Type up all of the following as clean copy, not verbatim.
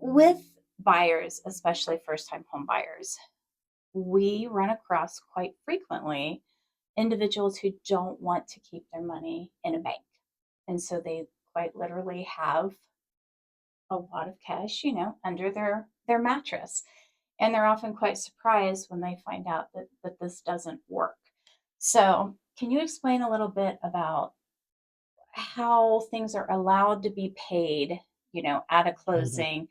with buyers, especially first-time home buyers, we run across quite frequently individuals who don't want to keep their money in a bank. And so they quite literally have a lot of cash, under their mattress. And they're often quite surprised when they find out that this doesn't work. So, can you explain a little bit about how things are allowed to be paid, at a Mhm. closing,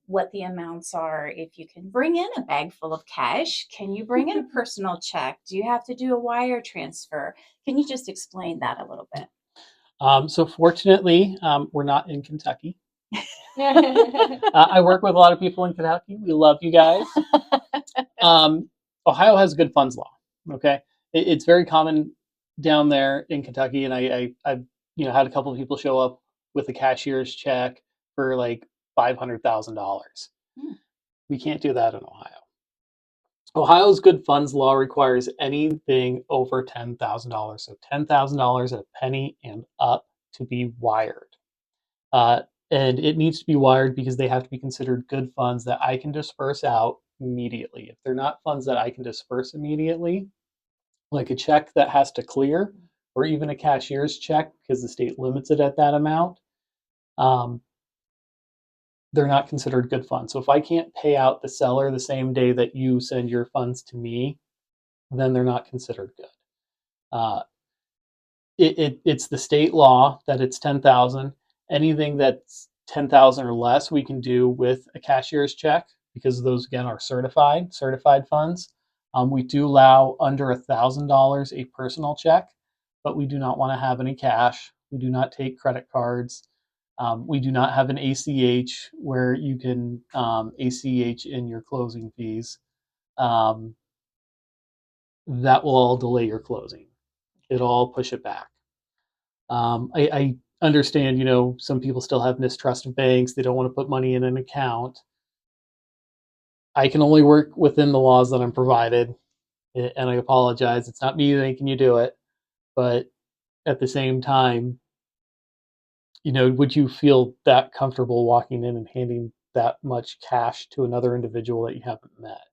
what the amounts are, if you can bring in a bag full of cash, can you bring in a personal check? Do you have to do a wire transfer? Can you just explain that a little bit? So fortunately, we're not in Kentucky. I work with a lot of people in Kentucky. We love you guys. Um, Ohio has a good funds law. Okay, it's very common down there in Kentucky, and I've had a couple of people show up with a cashier's check for like $500,000. Hmm. We can't do that in Ohio. Ohio's good funds law requires anything over $10,000, so $10,000 a penny and up to be wired. Uh, and it needs to be wired because they have to be considered good funds that I can disperse out immediately. If they're not funds that I can disperse immediately, like a check that has to clear, or even a cashier's check because the state limits it at that amount, um, they're not considered good funds. So if I can't pay out the seller the same day that you send your funds to me, then they're not considered good. Uh, it's the state law that it's 10,000. Anything that's 10,000 or less, we can do with a cashier's check because those again are certified funds. We do allow under $1,000 a personal check, but we do not want to have any cash. We do not take credit cards. We do not have an ACH where you can ACH in your closing fees. Um, that will all delay your closing. It'll all push it back. I understand, some people still have mistrust of banks. They don't want to put money in an account. I can only work within the laws that I'm provided, and I apologize. It's not me making you do it, but at the same time, would you feel that comfortable walking in and handing that much cash to another individual that you haven't met?